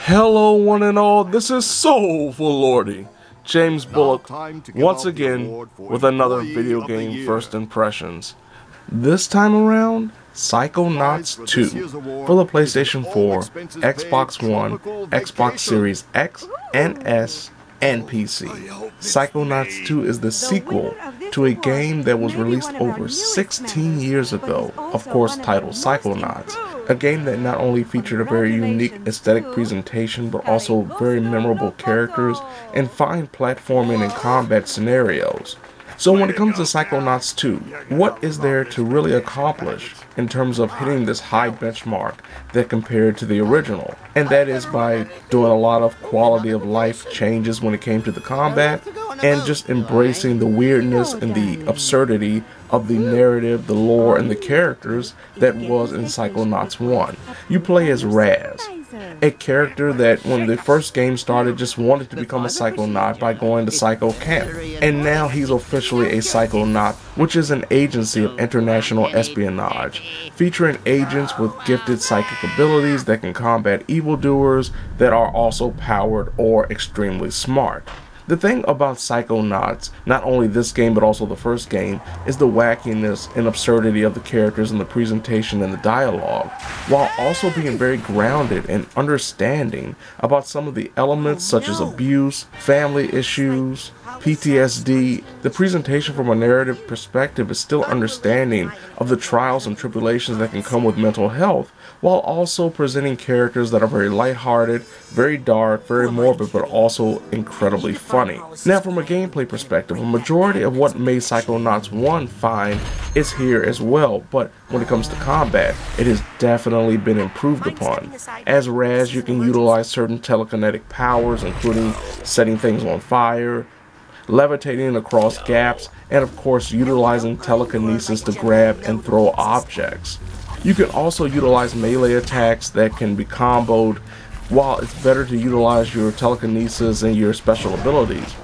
Hello one and all, this is Soulful Lordy, James Bullock, once again with another video game first impressions. This time around, Psychonauts 2 for the PlayStation 4, Xbox One, Xbox Series X and S, and PC. Psychonauts 2 is the sequel to a game that was released over 16 years ago, of course titled Psychonauts. A game that not only featured a very unique aesthetic presentation, but also very memorable characters and fine platforming and combat scenarios. So when it comes to Psychonauts 2, what is there to really accomplish in terms of hitting this high benchmark that compared to the original? And that is by doing a lot of quality of life changes when it came to the combat, and just embracing the weirdness and the absurdity of the narrative, the lore, and the characters that was in Psychonauts 1. You play as Raz, a character that when the first game started just wanted to become a Psychonaut by going to Psycho Camp. And now he's officially a Psychonaut, which is an agency of international espionage, featuring agents with gifted psychic abilities that can combat evildoers that are also powered or extremely smart. The thing about Psychonauts, not only this game but also the first game, is the wackiness and absurdity of the characters and the presentation and the dialogue, while also being very grounded and understanding about some of the elements such as abuse, family issues, PTSD. The presentation from a narrative perspective is still understanding of the trials and tribulations that can come with mental health, while also presenting characters that are very lighthearted, very dark, very morbid, but also incredibly funny. Now from a gameplay perspective, a majority of what made Psychonauts 1 fine is here as well, but when it comes to combat, it has definitely been improved upon. As Raz, you can utilize certain telekinetic powers, including setting things on fire, levitating across gaps, and of course utilizing telekinesis to grab and throw objects. You can also utilize melee attacks that can be comboed, while it's better to utilize your telekinesis and your special abilities.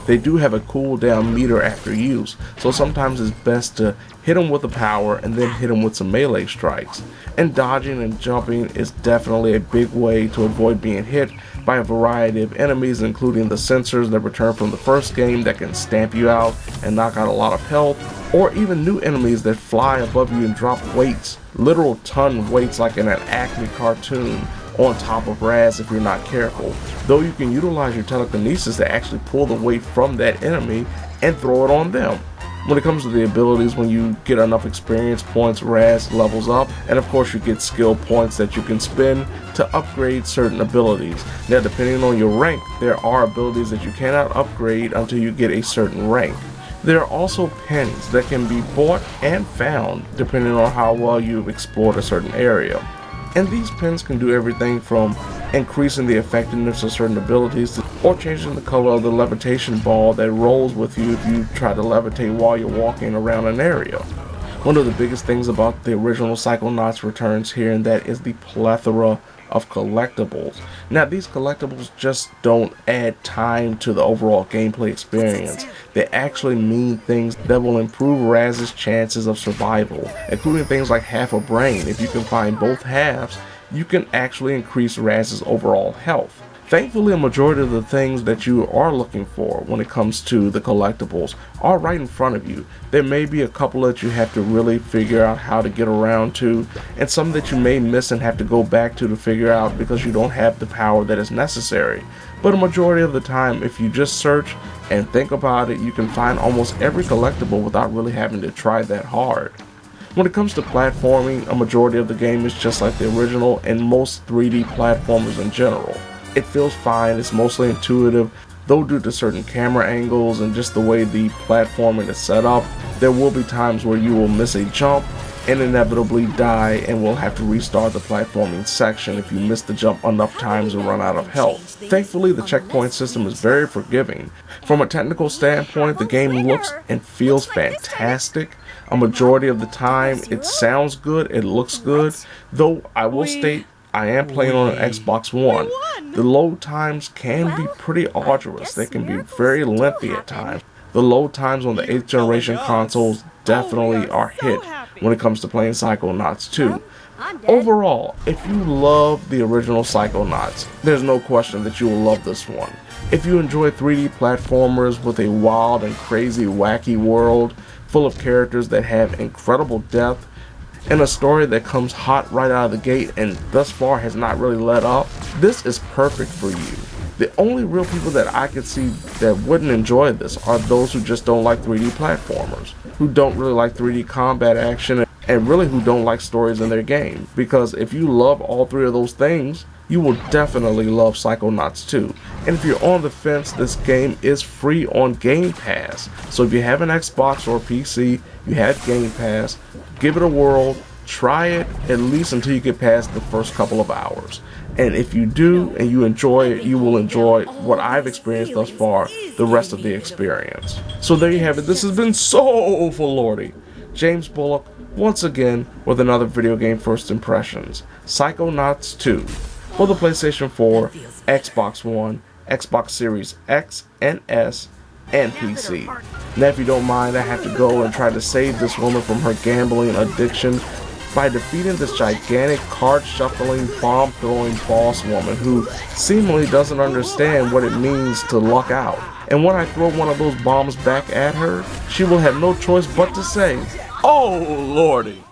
They do have a cooldown meter after use, so sometimes it's best to hit them with a power and then hit them with some melee strikes. And dodging and jumping is definitely a big way to avoid being hit by a variety of enemies, including the sensors that return from the first game that can stamp you out and knock out a lot of health, or even new enemies that fly above you and drop weights, literal ton weights like in an Acme cartoon, on top of Raz if you're not careful, though you can utilize your telekinesis to actually pull the weight from that enemy and throw it on them. When it comes to the abilities, when you get enough experience points, Raz levels up, and of course you get skill points that you can spend to upgrade certain abilities. Now depending on your rank, there are abilities that you cannot upgrade until you get a certain rank. There are also pins that can be bought and found depending on how well you've explored a certain area. And these pins can do everything from increasing the effectiveness of certain abilities or changing the color of the levitation ball that rolls with you if you try to levitate while you're walking around an area. One of the biggest things about the original Psychonauts returns here, and that is the plethora of collectibles. Now these collectibles just don't add time to the overall gameplay experience. They actually mean things that will improve Raz's chances of survival, including things like half a brain. If you can find both halves, you can actually increase Raz's overall health. Thankfully, a majority of the things that you are looking for when it comes to the collectibles are right in front of you. There may be a couple that you have to really figure out how to get around to, and some that you may miss and have to go back to figure out because you don't have the power that is necessary. But a majority of the time, if you just search and think about it, you can find almost every collectible without really having to try that hard. When it comes to platforming, a majority of the game is just like the original and most 3D platformers in general. It feels fine, it's mostly intuitive, though due to certain camera angles and just the way the platforming is set up, there will be times where you will miss a jump and inevitably die and will have to restart the platforming section if you miss the jump enough times and run out of health. Thankfully, the checkpoint system is very forgiving. From a technical standpoint, the game looks and feels fantastic. A majority of the time, it sounds good, it looks good, though I will state I am playing on an Xbox One. The load times can be pretty arduous. They can be very lengthy at times. The load times on the 8th generation consoles definitely are hit when it comes to playing Psychonauts 2. Overall, if you love the original Psychonauts, there's no question that you will love this one. If you enjoy 3D platformers with a wild and crazy wacky world full of characters that have incredible depth and a story that comes hot right out of the gate and thus far has not really let up, this is perfect for you. The only real people that I could see that wouldn't enjoy this are those who just don't like 3D platformers, who don't really like 3D combat action, and really who don't like stories in their game. Because if you love all three of those things, you will definitely love Psychonauts 2. And if you're on the fence, this game is free on Game Pass. So if you have an Xbox or PC, you have Game Pass, give it a whirl, try it at least until you get past the first couple of hours. And if you do and you enjoy it, you will enjoy what I've experienced thus far, the rest of the experience. So there you have it. This has been Soulful Lordy, James Bullock, once again with another video game first impressions. Psychonauts 2 for the PlayStation 4, Xbox One, Xbox Series X and S, and PC. Now if you don't mind, I have to go and try to save this woman from her gambling addiction by defeating this gigantic card-shuffling, bomb-throwing boss woman who seemingly doesn't understand what it means to luck out. And when I throw one of those bombs back at her, she will have no choice but to say, "Oh Lordy."